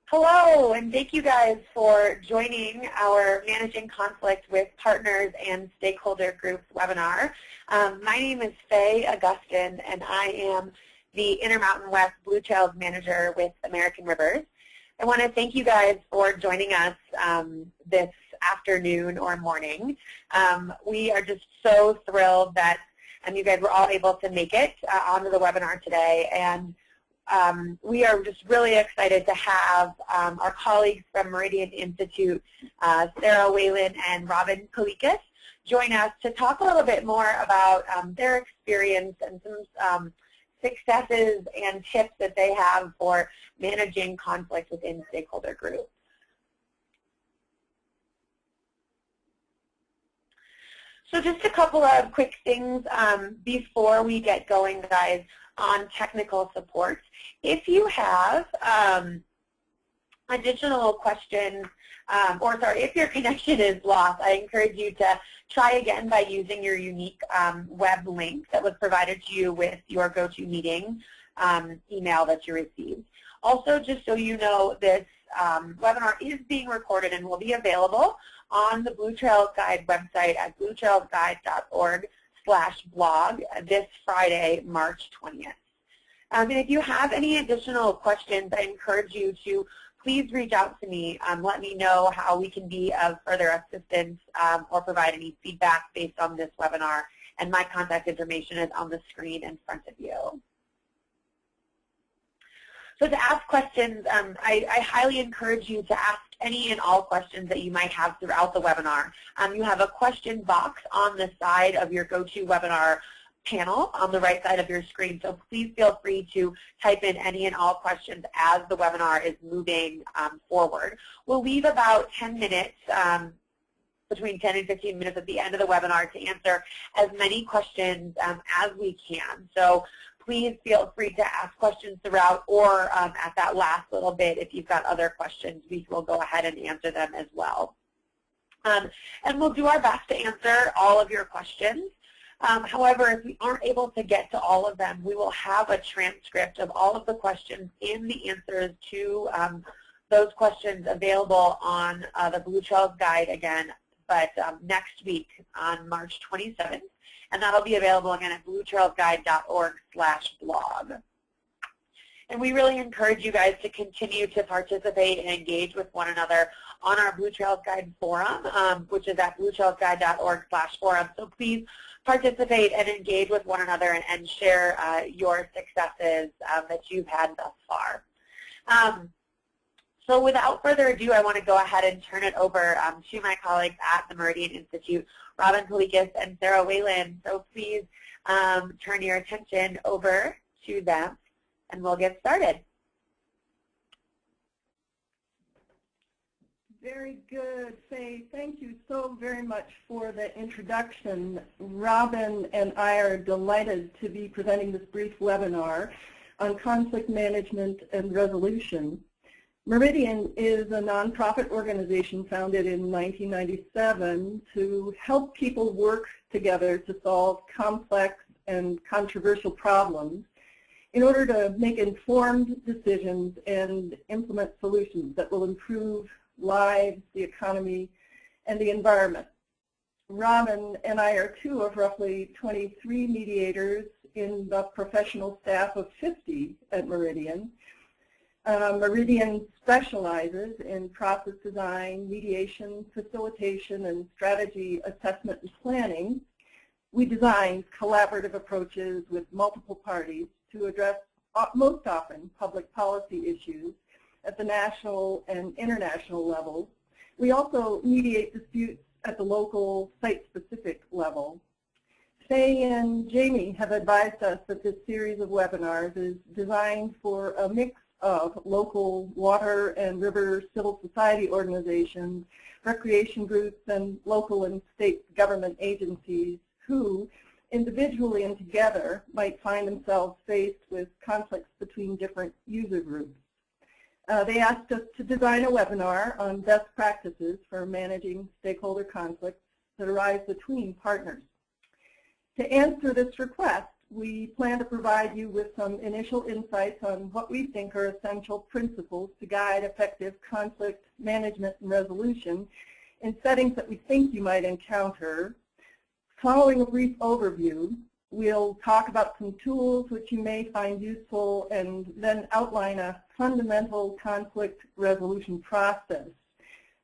Hello, and thank you guys for joining our Managing Conflict with Partners and Stakeholder Groups webinar. My name is Faye Augustin, and I am the Intermountain West Blue Trails Manager with American Rivers. I want to thank you guys for joining us this afternoon or morning. We are just so thrilled that you guys were all able to make it onto the webinar today, and we are just really excited to have our colleagues from Meridian Institute, Sarah Whalen and Robin Kalikas, join us to talk a little bit more about their experience and some successes and tips that they have for managing conflict within stakeholder groups. So just a couple of quick things before we get going, guys, on technical support. If you have additional questions, if your connection is lost, I encourage you to try again by using your unique web link that was provided to you with your GoToMeeting email that you received. Also, just so you know, this webinar is being recorded and will be available on the Blue Trails Guide website at bluetrailsguide.org/blog this Friday, March 20th. And if you have any additional questions, I encourage you to please reach out to me. Let me know how we can be of further assistance or provide any feedback based on this webinar. And my contact information is on the screen in front of you. So to ask questions, I highly encourage you to ask any and all questions that you might have throughout the webinar. You have a question box on the side of your GoToWebinar panel on the right side of your screen, so please feel free to type in any and all questions as the webinar is moving forward. We'll leave about 10 minutes, between 10 and 15 minutes at the end of the webinar to answer as many questions as we can. So please feel free to ask questions throughout, or at that last little bit, if you've got other questions, we will go ahead and answer them as well. And we'll do our best to answer all of your questions. However, if we aren't able to get to all of them, we will have a transcript of all of the questions and the answers to those questions available on the Blue Trails Guide again, but next week on March 27th. And that'll be available again at bluetrailsguide.org/blog. And we really encourage you guys to continue to participate and engage with one another on our Blue Trails Guide forum, which is at bluetrailsguide.org/forum. So please participate and engage with one another and share your successes that you've had thus far. So without further ado, I want to go ahead and turn it over to my colleagues at the Meridian Institute, Robin Kalikas and Sarah Whalen. So please turn your attention over to them, and we'll get started. Very good, Faye. Thank you so very much for the introduction. Robin and I are delighted to be presenting this brief webinar on conflict management and resolution. Meridian is a nonprofit organization founded in 1997 to help people work together to solve complex and controversial problems in order to make informed decisions and implement solutions that will improve lives, the economy, and the environment. Robin and I are two of roughly 23 mediators in the professional staff of 50 at Meridian. Meridian specializes in process design, mediation, facilitation, and strategy assessment and planning. We design collaborative approaches with multiple parties to address most often public policy issues at the national and international levels. We also mediate disputes at the local site-specific level. Faye and Jamie have advised us that this series of webinars is designed for a mix of local water and river civil society organizations, recreation groups, and local and state government agencies who, individually and together, might find themselves faced with conflicts between different user groups. They asked us to design a webinar on best practices for managing stakeholder conflicts that arise between partners. To answer this request, we plan to provide you with some initial insights on what we think are essential principles to guide effective conflict management and resolution in settings that we think you might encounter. Following a brief overview, we'll talk about some tools which you may find useful and then outline a fundamental conflict resolution process.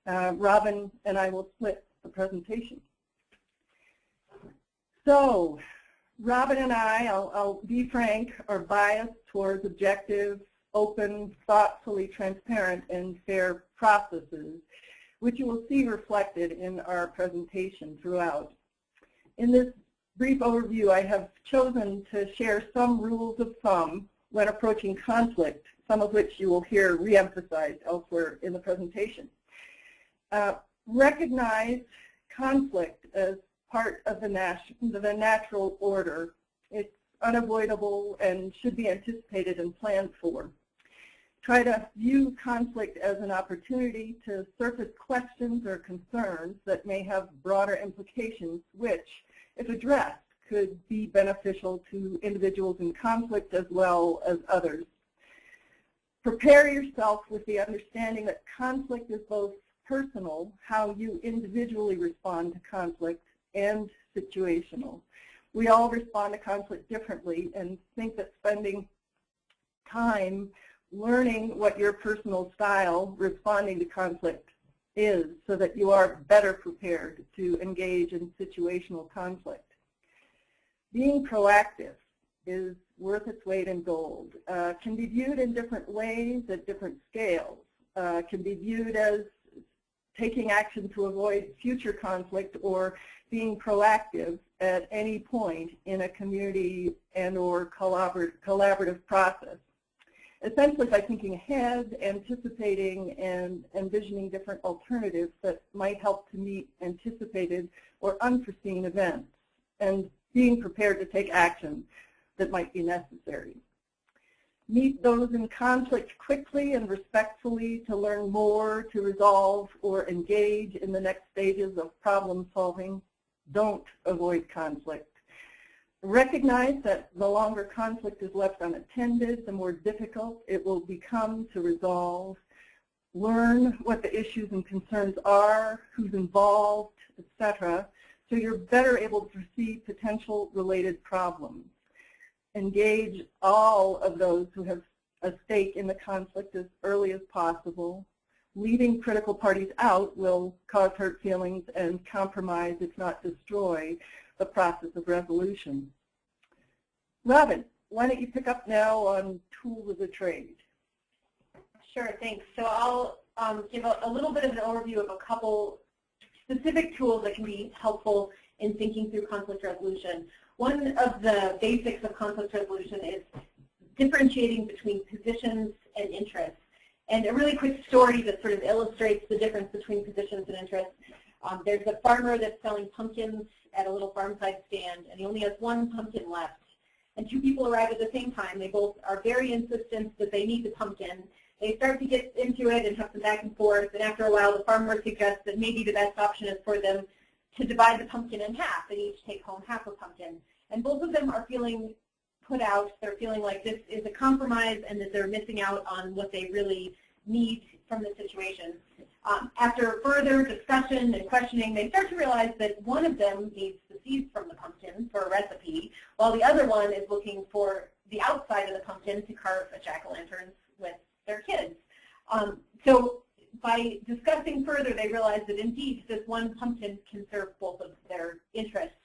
Robin and I will split the presentation. So, Robin and I'll be frank, are biased towards objective, open, thoughtfully transparent, and fair processes, which you will see reflected in our presentation throughout. In this brief overview, I have chosen to share some rules of thumb when approaching conflict, some of which you will hear reemphasized elsewhere in the presentation. Recognize conflict as part of the natural order. It's unavoidable and should be anticipated and planned for. Try to view conflict as an opportunity to surface questions or concerns that may have broader implications, which, if addressed, could be beneficial to individuals in conflict as well as others. Prepare yourself with the understanding that conflict is both personal, how you individually respond to conflict, and situational. We all respond to conflict differently and think that spending time learning what your personal style responding to conflict is so that you are better prepared to engage in situational conflict. Being proactive is worth its weight in gold. Can be viewed in different ways at different scales. Can be viewed as taking action to avoid future conflict or being proactive at any point in a community and or collaborative process. Essentially by thinking ahead, anticipating, and envisioning different alternatives that might help to meet anticipated or unforeseen events, and being prepared to take action that might be necessary. Meet those in conflict quickly and respectfully to learn more, to resolve or engage in the next stages of problem solving. Don't avoid conflict. Recognize that the longer conflict is left unattended, the more difficult it will become to resolve. Learn what the issues and concerns are, who's involved, etc., so you're better able to foresee potential related problems. Engage all of those who have a stake in the conflict as early as possible. Leaving critical parties out will cause hurt feelings and compromise, if not destroy, the process of resolution. Robin, why don't you pick up now on tools of the trade? Sure, thanks. So I'll give a little bit of an overview of a couple specific tools that can be helpful in thinking through conflict resolution. One of the basics of conflict resolution is differentiating between positions and interests. And a really quick story that sort of illustrates the difference between positions and interests. There's a farmer that's selling pumpkins at a little farm-side stand, and he only has one pumpkin left. And two people arrive at the same time. They both are very insistent that they need the pumpkin. They start to get into it and have some back and forth, and after a while the farmer suggests that maybe the best option is for them to divide the pumpkin in half and each take home half a pumpkin. And both of them are feeling put out. They're feeling like this is a compromise and that they're missing out on what they really need from the situation. After further discussion and questioning, they start to realize that one of them needs the seeds from the pumpkin for a recipe, while the other one is looking for the outside of the pumpkin to carve a jack-o'-lantern with their kids. So by discussing further, they realize that indeed this one pumpkin can serve both of their interests.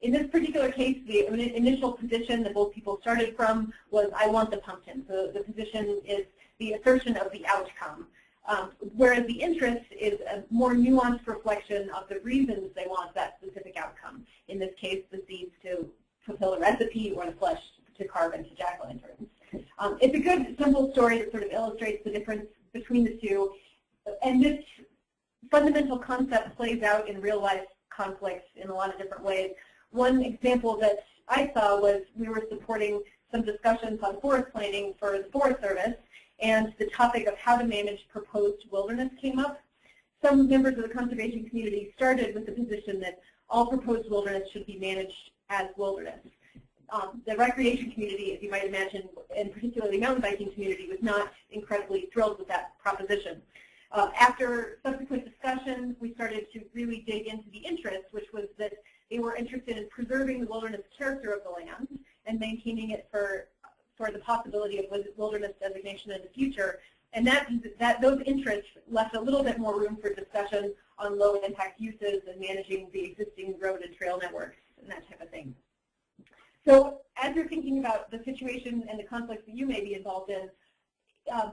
In this particular case, the initial position that both people started from was, I want the pumpkin. So the position is the assertion of the outcome. Whereas the interest is a more nuanced reflection of the reasons they want that specific outcome. In this case, the seeds to fulfill a recipe or the flesh to carve into jack-o'-lanterns. It's a good, simple story that sort of illustrates the difference between the two. And this fundamental concept plays out in real-life conflicts in a lot of different ways. One example that I saw was we were supporting some discussions on forest planning for the Forest Service, and the topic of how to manage proposed wilderness came up. Some members of the conservation community started with the position that all proposed wilderness should be managed as wilderness. The recreation community, as you might imagine, and particularly the mountain biking community, was not incredibly thrilled with that proposition. After subsequent discussions, we started to really dig into the interest, which was that they were interested in preserving the wilderness character of the land and maintaining it for the possibility of wilderness designation in the future. And those interests left a little bit more room for discussion on low-impact uses and managing the existing road and trail networks and that type of thing. So as you're thinking about the situation and the conflicts that you may be involved in,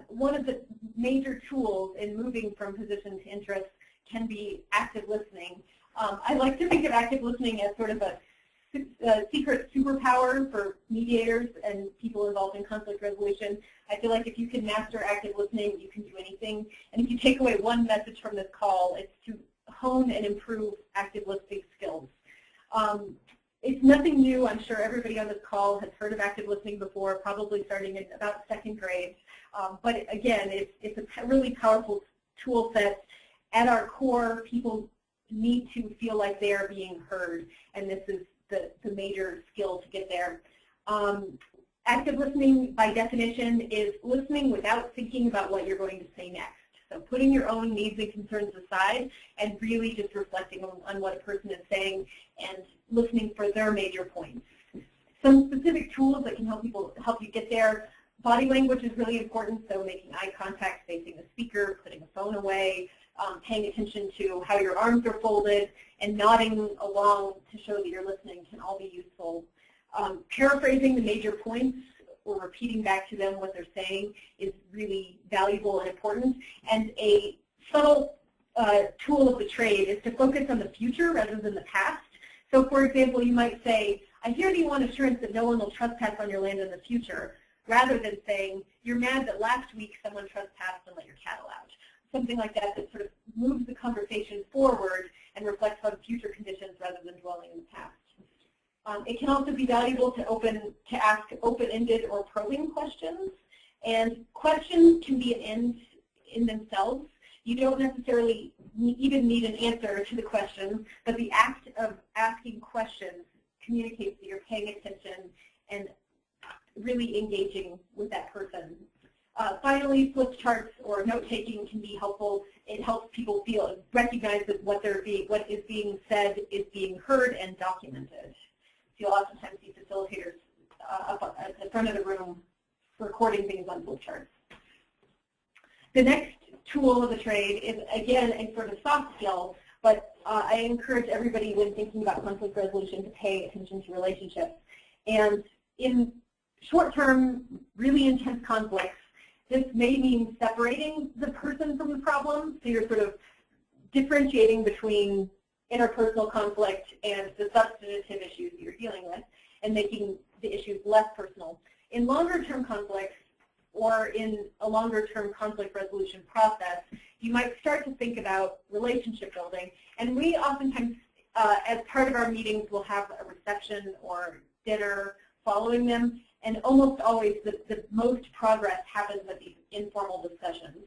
one of the major tools in moving from position to interest can be active listening. I like to think of active listening as sort of a secret superpower for mediators and people involved in conflict resolution. I feel like if you can master active listening, you can do anything. And if you take away one message from this call, it's to hone and improve active listening skills. It's nothing new. I'm sure everybody on this call has heard of active listening before, probably starting in about 2nd grade. But again, it's a really powerful tool set. At our core, people need to feel like they are being heard, and this is the major skill to get there. Active listening, by definition, is listening without thinking about what you're going to say next. So putting your own needs and concerns aside and really just reflecting on what a person is saying and listening for their major points. Some specific tools that can help you get there. Body language is really important, so making eye contact, facing the speaker, putting the phone away, paying attention to how your arms are folded, and nodding along to show that you're listening can all be useful. Paraphrasing the major points or repeating back to them what they're saying is really valuable and important. And a subtle tool of the trade is to focus on the future rather than the past. So for example, you might say, I hear that you want assurance that no one will trespass on your land in the future, rather than saying, you're mad that last week someone trespassed and let your cattle out. Something like that that sort of moves the conversation forward and reflects on future conditions rather than dwelling in the past. It can also be valuable to ask open-ended or probing questions. And questions can be an end in themselves. You don't necessarily even need an answer to the question, but the act of asking questions communicates that you're paying attention and really engaging with that person. Finally, flip charts or note-taking can be helpful. It helps people recognize that what is being said is being heard and documented. So you'll oftentimes see facilitators up at the front of the room recording things on flip charts. The next tool of the trade is, again, a sort of soft skill, but I encourage everybody when thinking about conflict resolution to pay attention to relationships. And in short-term, really intense conflicts, this may mean separating the person from the problem, so you're sort of differentiating between interpersonal conflict and the substantive issues you're dealing with and making the issues less personal. In longer-term conflicts or in a longer-term conflict resolution process, you might start to think about relationship building. And we oftentimes, as part of our meetings, will have a reception or dinner following them. And almost always the most progress happens at these informal discussions.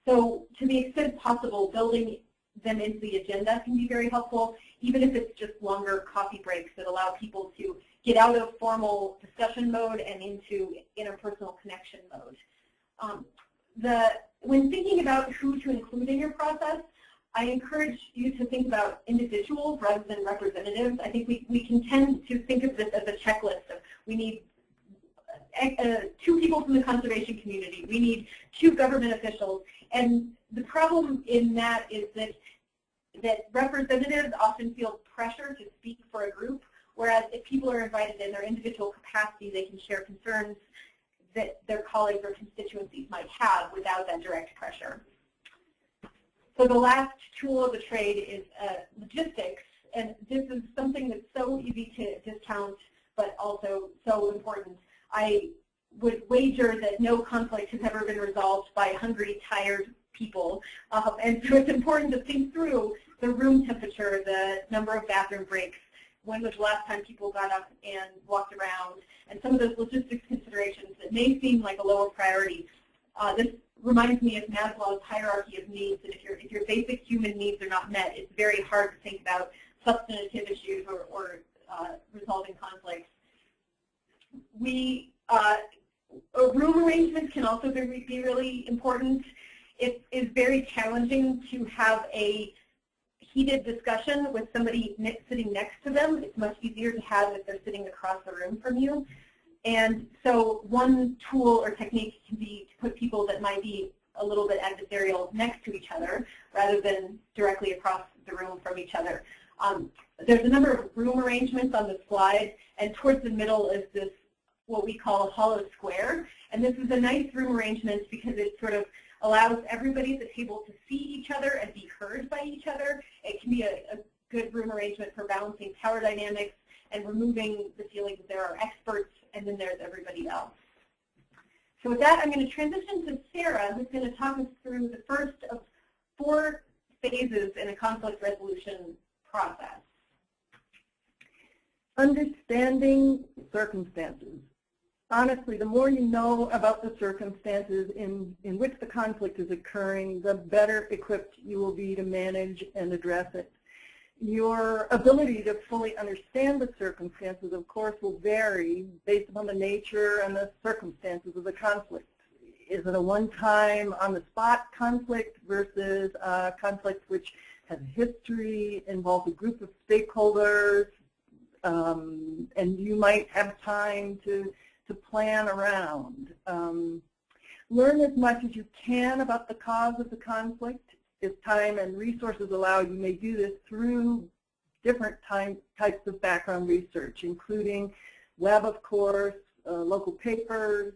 So to the extent possible, building them into the agenda can be very helpful, even if it's just longer coffee breaks that allow people to get out of formal discussion mode and into interpersonal connection mode. When thinking about who to include in your process, I encourage you to think about individuals rather than representatives. I think we can tend to think of this as a checklist of we need 2 people from the conservation community. We need 2 government officials. And the problem in that is that representatives often feel pressure to speak for a group, whereas if people are invited in their individual capacity, they can share concerns that their colleagues or constituencies might have without that direct pressure. So the last tool of the trade is logistics. And this is something that's so easy to discount, but also so important. I would wager that no conflict has ever been resolved by hungry, tired people. And so it's important to think through the room temperature, the number of bathroom breaks, when was the last time people got up and walked around, and some of those logistics considerations that may seem like a lower priority. This reminds me of Maslow's hierarchy of needs, and if your basic human needs are not met, it's very hard to think about substantive issues or resolving conflicts. room arrangements can also be really important. It is very challenging to have a heated discussion with somebody sitting next to them. It's much easier to have if they're sitting across the room from you. And so one tool or technique can be to put people that might be a little bit adversarial next to each other rather than directly across the room from each other. There's a number of room arrangements on the slide, and towards the middle is this what we call a hollow square. And this is a nice room arrangement because it sort of allows everybody at the table to see each other and be heard by each other. It can be a good room arrangement for balancing power dynamics and removing the feeling that there are experts and then there's everybody else. So with that, I'm going to transition to Sarah, who's going to talk us through the first of 4 phases in a conflict resolution process. Understanding circumstances. Honestly, the more you know about the circumstances in which the conflict is occurring, the better equipped you will be to manage and address it. Your ability to fully understand the circumstances, of course, will vary based upon the nature and the circumstances of the conflict. Is it a one-time, on-the-spot conflict versus a conflict which has history, involves a group of stakeholders, and you might have time to plan around. Learn as much as you can about the cause of the conflict. If time and resources allow, you may do this through different types of background research, including web, of course, local papers,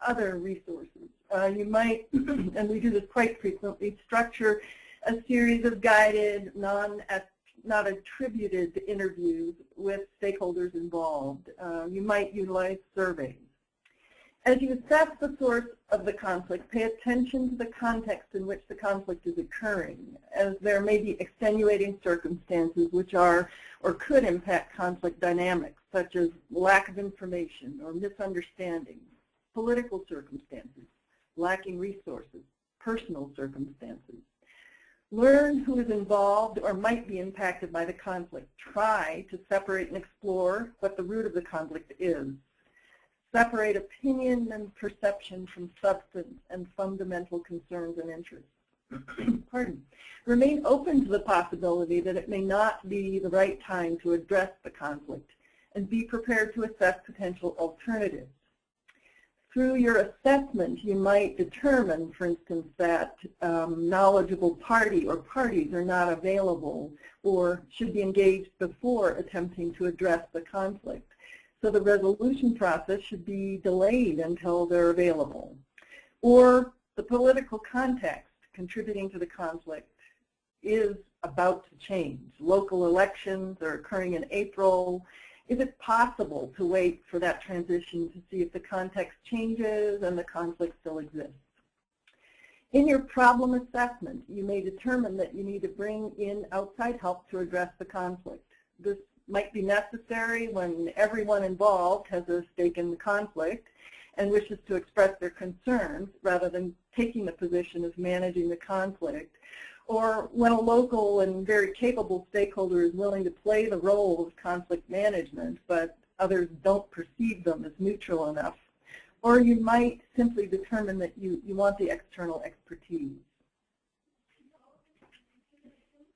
other resources. You might, and we do this quite frequently, structure a series of guided, not attributed interviews with stakeholders involved. You might utilize surveys. As you assess the source of the conflict, pay attention to the context in which the conflict is occurring, as there may be extenuating circumstances which are or could impact conflict dynamics, such as lack of information or misunderstanding, political circumstances, lacking resources, personal circumstances. Learn who is involved or might be impacted by the conflict. Try to separate and explore what the root of the conflict is. Separate opinion and perception from substance and fundamental concerns and interests. Pardon. Remain open to the possibility that it may not be the right time to address the conflict, and be prepared to assess potential alternatives. Through your assessment, you might determine, for instance, that knowledgeable party or parties are not available or should be engaged before attempting to address the conflict. So the resolution process should be delayed until they're available. Or the political context contributing to the conflict is about to change. Local elections are occurring in April. Is it possible to wait for that transition to see if the context changes and the conflict still exists? In your problem assessment, you may determine that you need to bring in outside help to address the conflict. This might be necessary when everyone involved has a stake in the conflict and wishes to express their concerns rather than taking the position of managing the conflict, or when a local and very capable stakeholder is willing to play the role of conflict management, but others don't perceive them as neutral enough. Or you might simply determine that you want the external expertise.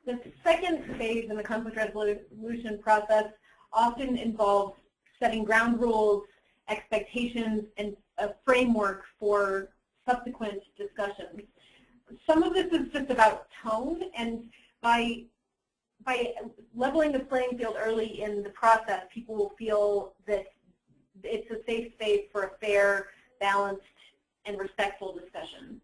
The second phase in the conflict resolution process often involves setting ground rules, expectations, and a framework for subsequent discussions. Some of this is just about tone, and by leveling the playing field early in the process, people will feel that it's a safe space for a fair, balanced, and respectful discussion.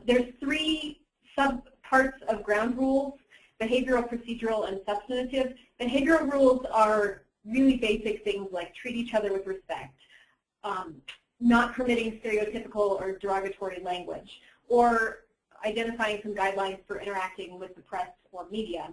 There's 3 sub-parts of ground rules: behavioral, procedural, and substantive. Behavioral rules are really basic things like treat each other with respect, not permitting stereotypical or derogatory language, or identifying some guidelines for interacting with the press or media.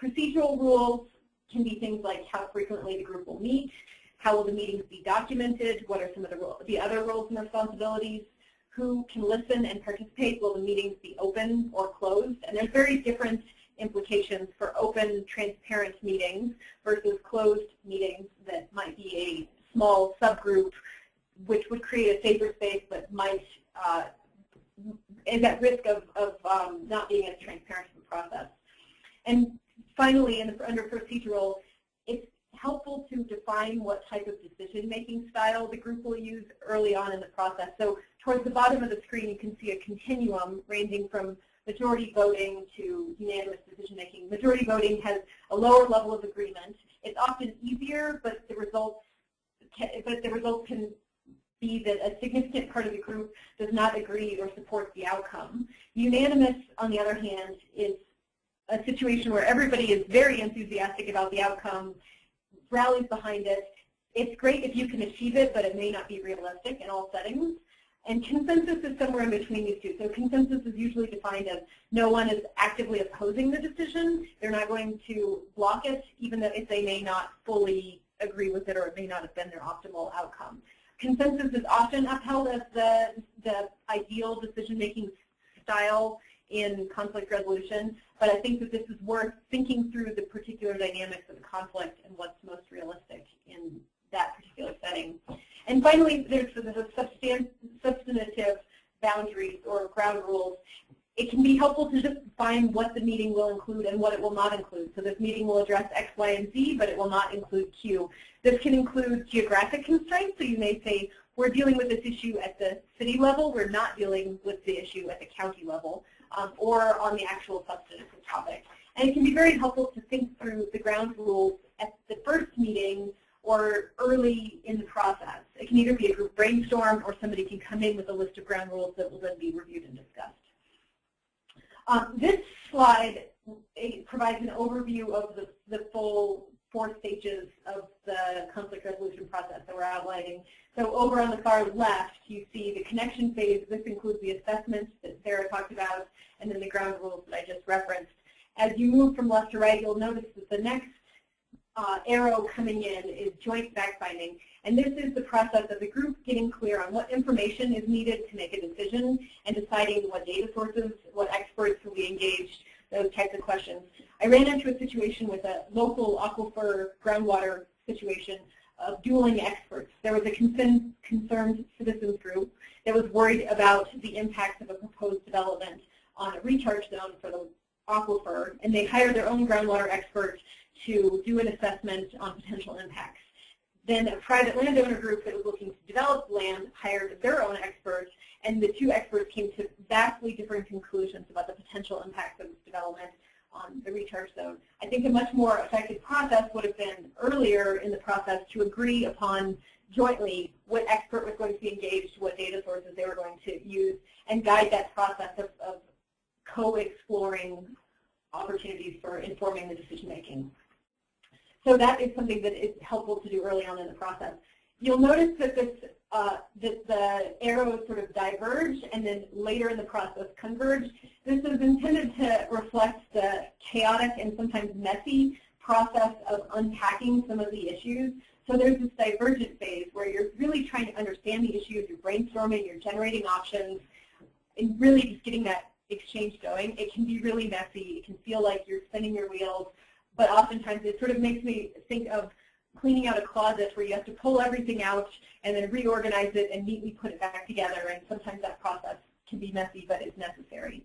Procedural rules can be things like how frequently the group will meet, how will the meetings be documented, what are some of the other roles and responsibilities, who can listen and participate, will the meetings be open or closed, and there's very different implications for open, transparent meetings versus closed meetings that might be a small subgroup, which would create a safer space but might is at risk of not being as transparent in the process. And finally, under procedural, it's helpful to define what type of decision-making style the group will use early on in the process. So towards the bottom of the screen, you can see a continuum ranging from majority voting to unanimous decision-making. Majority voting has a lower level of agreement. It's often easier, but the results can be that a significant part of the group does not agree or support the outcome. Unanimous, on the other hand, is a situation where everybody is very enthusiastic about the outcome, rallies behind it. It's great if you can achieve it, but it may not be realistic in all settings. And consensus is somewhere in between these two. So consensus is usually defined as no one is actively opposing the decision. They're not going to block it, even if they may not fully agree with it or it may not have been their optimal outcome. Consensus is often upheld as the ideal decision-making style in conflict resolution, but I think that this is worth thinking through the particular dynamics of the conflict and what's most realistic in that particular setting. And finally, there's the substantive boundaries or ground rules. It can be helpful to just define what the meeting will include and what it will not include. So this meeting will address X, Y, and Z, but it will not include Q. This can include geographic constraints. So you may say, we're dealing with this issue at the city level. We're not dealing with the issue at the county level or on the actual substantive topic. And it can be very helpful to think through the ground rules at the first meeting or early in the process. It can either be a group brainstorm or somebody can come in with a list of ground rules that will then be reviewed and discussed. This slide provides an overview of the full 4 stages of the conflict resolution process that we're outlining. So over on the far left, you see the connection phase. This includes the assessments that Sarah talked about, and then the ground rules that I just referenced. As you move from left to right, you'll notice that the next arrow coming in is joint fact-finding. And this is the process of the group getting clear on what information is needed to make a decision and deciding what data sources, what experts will be engaged, those types of questions. I ran into a situation with a local aquifer groundwater situation of dueling experts. There was a concerned citizens group that was worried about the impacts of a proposed development on a recharge zone for the aquifer, and they hired their own groundwater expert to do an assessment on potential impacts. Then a private landowner group that was looking to develop land hired their own experts, and the 2 experts came to vastly different conclusions about the potential impacts of this development on the recharge zone. I think a much more effective process would have been earlier in the process to agree upon jointly what expert was going to be engaged, what data sources they were going to use, and guide that process of co-exploring opportunities for informing the decision-making. So that is something that is helpful to do early on in the process. You'll notice that the arrows sort of diverge and then later in the process converge. This is intended to reflect the chaotic and sometimes messy process of unpacking some of the issues. So there's this divergent phase where you're really trying to understand the issues, you're brainstorming, you're generating options, and really just getting that exchange going. It can be really messy. It can feel like you're spinning your wheels. But oftentimes it sort of makes me think of cleaning out a closet where you have to pull everything out and then reorganize it and neatly put it back together. And sometimes that process can be messy, but it's necessary.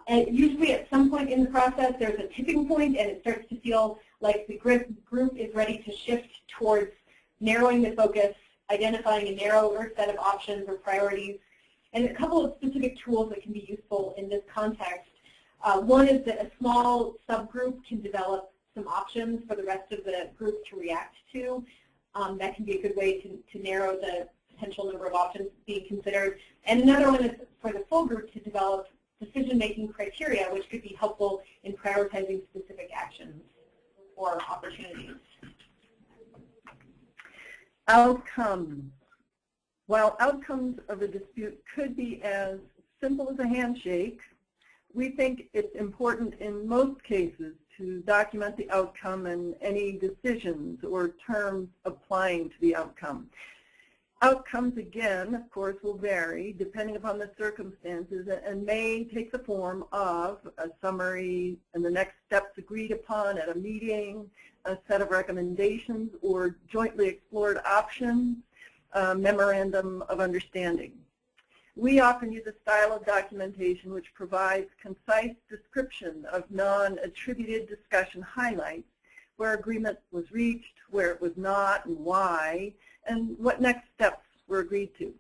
And usually at some point in the process, there's a tipping point, and it starts to feel like the group is ready to shift towards narrowing the focus, identifying a narrower set of options or priorities, and a couple of specific tools that can be useful in this context. One is that a small subgroup can develop some options for the rest of the group to react to. That can be a good way to narrow the potential number of options being considered. And another one is for the full group to develop decision-making criteria, which could be helpful in prioritizing specific actions or opportunities. Outcomes. While outcomes of a dispute could be as simple as a handshake, we think it's important in most cases to document the outcome and any decisions or terms applying to the outcome. Outcomes, again, of course, will vary depending upon the circumstances and may take the form of a summary and the next steps agreed upon at a meeting, a set of recommendations, or jointly explored options, memorandum of understanding. We often use a style of documentation which provides concise description of non-attributed discussion highlights, where agreement was reached, where it was not, and why, and what next steps were agreed to.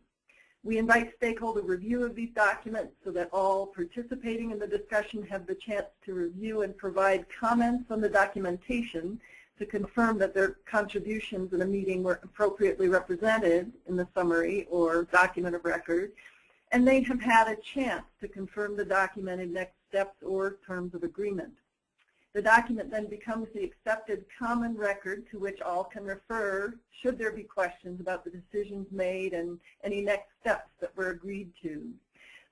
We invite stakeholder review of these documents so that all participating in the discussion have the chance to review and provide comments on the documentation to confirm that their contributions in a meeting were appropriately represented in the summary or document of record, and they have had a chance to confirm the documented next steps or terms of agreement. The document then becomes the accepted common record to which all can refer should there be questions about the decisions made and any next steps that were agreed to.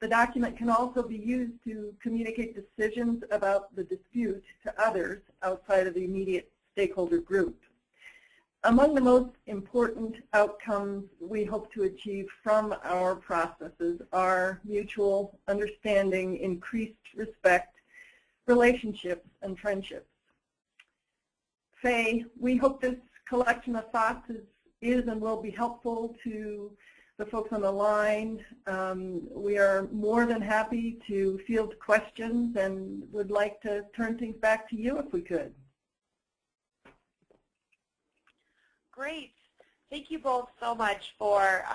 The document can also be used to communicate decisions about the dispute to others outside of the immediate stakeholder group. Among the most important outcomes we hope to achieve from our processes are mutual understanding, increased respect, relationships, and friendships. Faye, we hope this collection of thoughts is and will be helpful to the folks on the line. We are more than happy to field questions and would like to turn things back to you if we could. Great. Thank you both so much for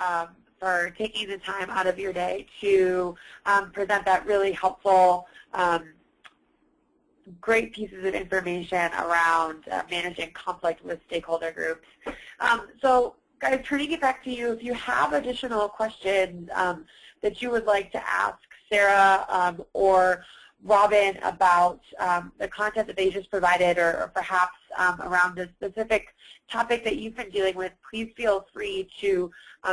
taking the time out of your day to present that really helpful great pieces of information around managing conflict with stakeholder groups. So guys, turning it back to you, if you have additional questions that you would like to ask Sarah or Robin about the content that they just provided, or perhaps around a specific topic that you've been dealing with, please feel free to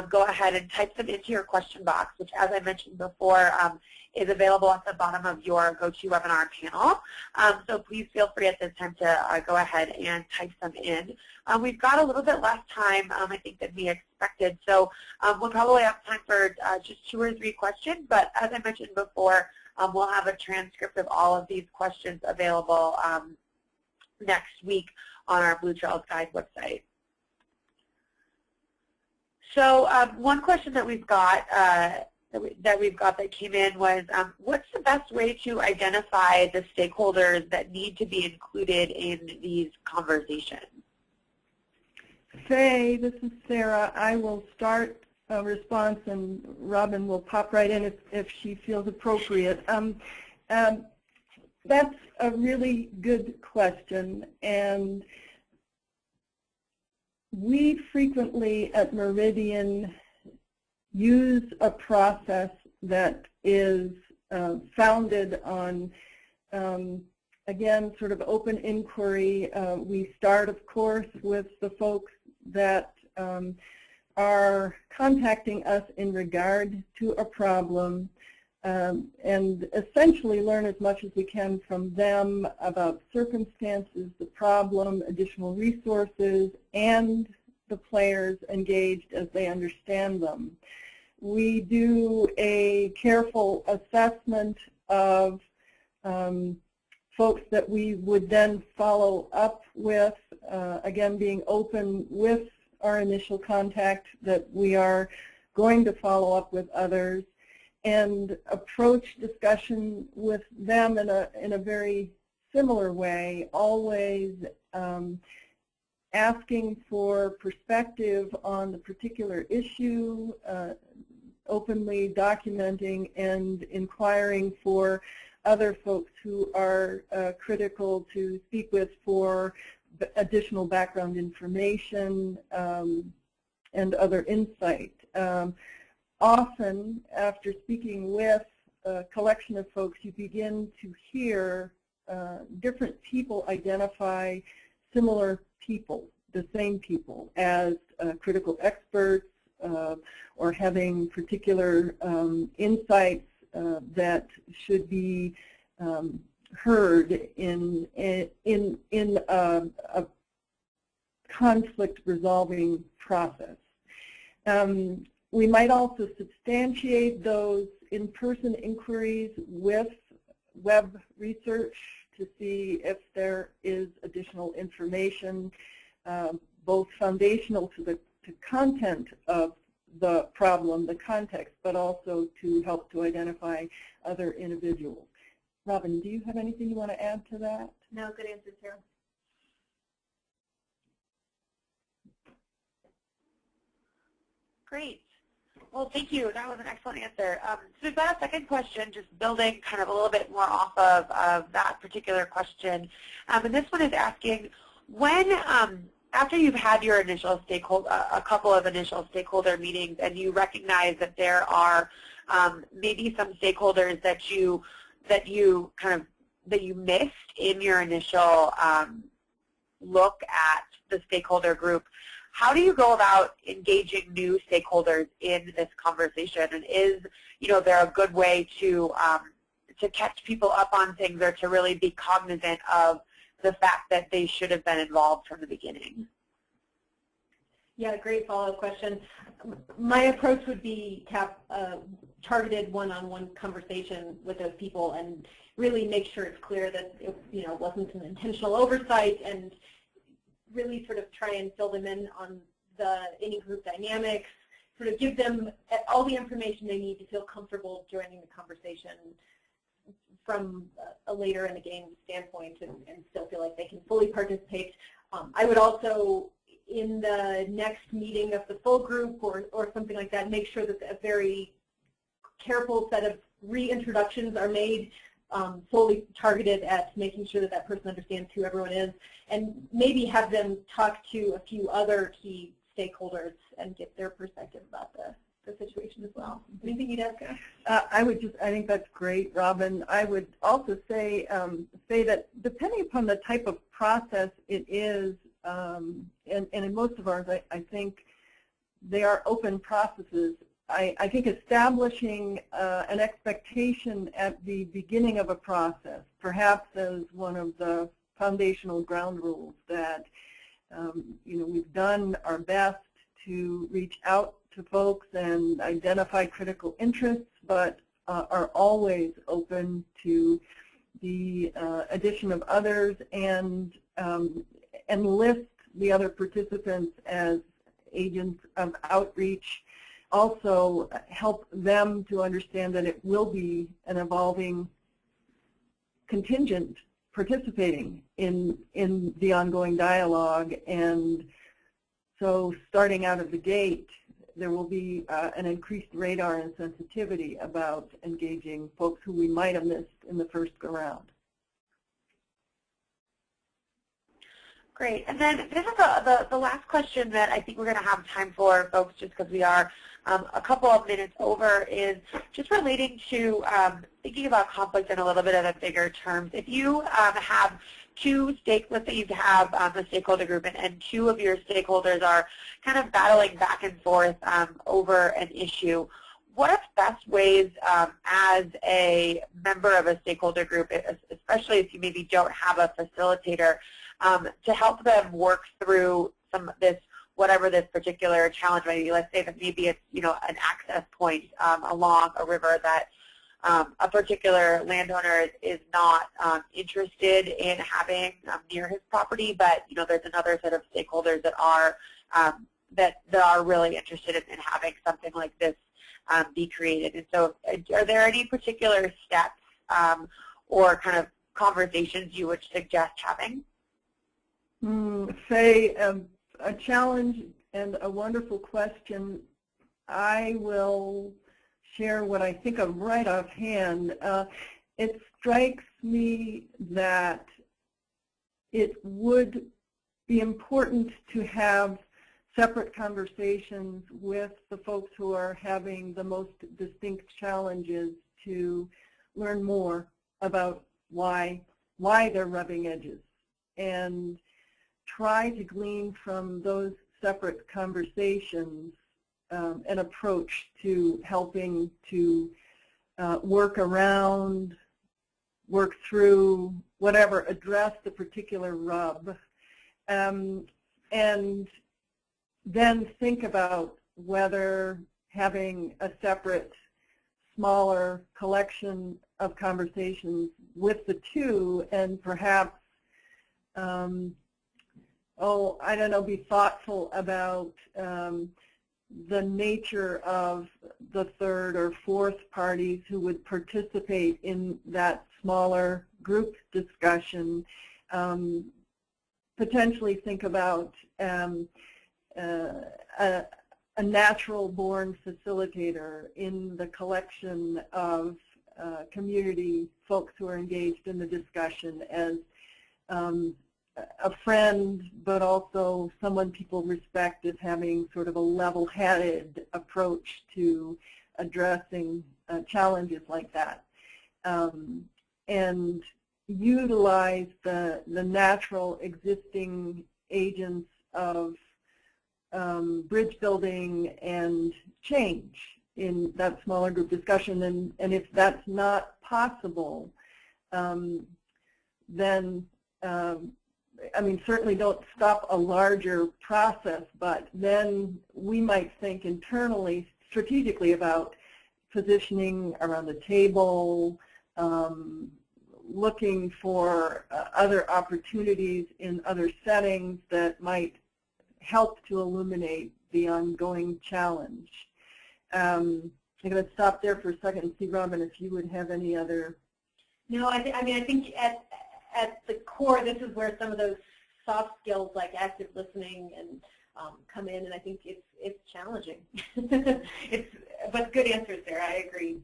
go ahead and type them into your question box, which, as I mentioned before, is available at the bottom of your GoToWebinar panel. So please feel free at this time to go ahead and type them in. We've got a little bit less time, I think, than we expected. So we'll probably have time for just 2 or 3 questions. But as I mentioned before, we'll have a transcript of all of these questions available next week on our Blue Trails Guide website. So one question that we've got that came in was, what's the best way to identify the stakeholders that need to be included in these conversations? Faye, this is Sarah. I will start a response, and Robin will pop right in if she feels appropriate. That's a really good question, and we frequently at Meridian use a process that is founded on, again, sort of open inquiry. We start, of course, with the folks that are contacting us in regard to a problem, and essentially learn as much as we can from them about circumstances, the problem, additional resources, and the players engaged as they understand them. We do a careful assessment of folks that we would then follow up with, again, being open with our initial contact that we are going to follow up with others, and approach discussion with them in a very similar way, always asking for perspective on the particular issue, openly documenting and inquiring for other folks who are critical to speak with for additional background information and other insight. Often, after speaking with a collection of folks, you begin to hear different people identify similar people, the same people, as critical experts or having particular insights that should be heard in a conflict resolving process. We might also substantiate those in-person inquiries with web research to see if there is additional information, both foundational to the content of the problem, the context, but also to help to identify other individuals. Robin, do you have anything you want to add to that? No, good answer, Sarah. Great. Well, thank you. That was an excellent answer. So we've got a second question, just building kind of a little bit more off of that particular question. And this one is asking, when, after you've had your initial stakeholder, a couple of initial stakeholder meetings, and you recognize that there are maybe some stakeholders that you missed in your initial look at the stakeholder group, how do you go about engaging new stakeholders in this conversation? And is there a good way to catch people up on things, or to really be cognizant of the fact that they should have been involved from the beginning? Yeah, great follow-up question. My approach would be to have a targeted one-on-one conversation with those people and really make sure it's clear that it wasn't an intentional oversight, and really sort of try and fill them in on the in-group dynamics, sort of give them all the information they need to feel comfortable joining the conversation from a later in the game standpoint, and still feel like they can fully participate. I would also, in the next meeting of the full group or something like that, make sure that a very careful set of reintroductions are made, solely targeted at making sure that that person understands who everyone is, and maybe have them talk to a few other key stakeholders and get their perspective about the situation as well. Anything you'd add, Sarah? I think that's great, Robin. I would also say that depending upon the type of process it is, and in most of ours, I think they are open processes. I think establishing an expectation at the beginning of a process, perhaps as one of the foundational ground rules, that we've done our best to reach out to folks and identify critical interests, but are always open to the addition of others, and list the other participants as agents of outreach. Also help them to understand that it will be an evolving contingent participating in the ongoing dialogue, and so starting out of the gate, there will be an increased radar and sensitivity about engaging folks who we might have missed in the first go-round. Great. And then this is the last question that I think we're going to have time for, folks, just because we are a couple of minutes over, is just relating to thinking about conflict in a little bit of a bigger terms. If you have let's say you have a stakeholder group, and two of your stakeholders are kind of battling back and forth over an issue, what are the best ways as a member of a stakeholder group, especially if you maybe don't have a facilitator, to help them work through some of this, whatever this particular challenge might be? Let's say that maybe it's an access point along a river that a particular landowner is not interested in having near his property, but there's another set of stakeholders that are really interested in having something like this be created. And so, are there any particular steps or kind of conversations you would suggest having? A challenge and a wonderful question. I will share what I think of right offhand. It strikes me that it would be important to have separate conversations with the folks who are having the most distinct challenges to learn more about why they're rubbing edges, and try to glean from those separate conversations an approach to helping to work around, work through, whatever, address the particular rub, and then think about whether having a separate, smaller collection of conversations with the two and perhaps, I don't know, be thoughtful about the nature of the third or fourth parties who would participate in that smaller group discussion. Potentially think about a natural-born facilitator in the collection of community folks who are engaged in the discussion as a friend, but also someone people respect as having sort of a level-headed approach to addressing challenges like that. And utilize the natural existing agents of bridge building and change in that smaller group discussion. And if that's not possible, then I mean, certainly don't stop a larger process, but then we might think internally, strategically about positioning around the table, looking for other opportunities in other settings that might help to illuminate the ongoing challenge. I'm going to stop there for a second and see, Robin, if you would have any other. No, I think at the core, this is where some of those soft skills like active listening and come in, and I think it's challenging. But good answers there. I agree.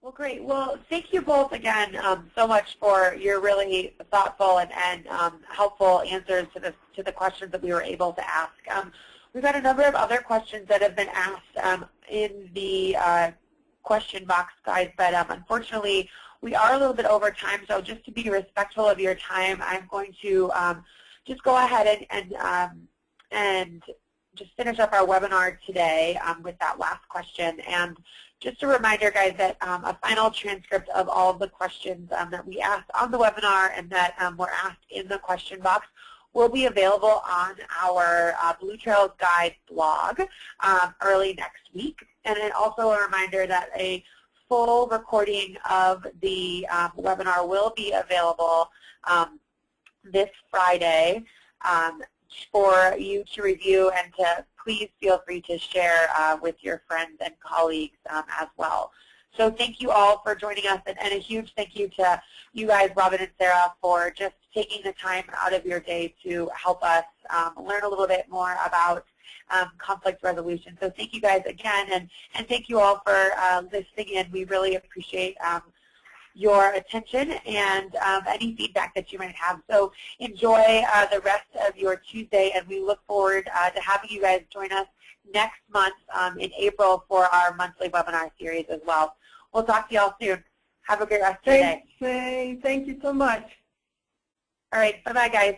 Well, great. Well, thank you both again so much for your really thoughtful and helpful answers to the questions that we were able to ask. We've got a number of other questions that have been asked in the question box, guys, but unfortunately we are a little bit over time, so just to be respectful of your time, I'm going to just go ahead and just finish up our webinar today with that last question. And just a reminder, guys, that a final transcript of all of the questions that we asked on the webinar and that were asked in the question box will be available on our Blue Trails Guide blog early next week. And then also a reminder that a full recording of the webinar will be available this Friday for you to review, and to please feel free to share with your friends and colleagues as well. So thank you all for joining us, and a huge thank you to you guys, Robin and Sarah, for just taking the time out of your day to help us learn a little bit more about conflict resolution. So thank you guys again, and thank you all for listening in. We really appreciate your attention and any feedback that you might have. So enjoy the rest of your Tuesday, and we look forward to having you guys join us next month in April for our monthly webinar series as well. We'll talk to you all soon. Have a great rest of your day. Thank you so much. All right. Bye-bye, guys.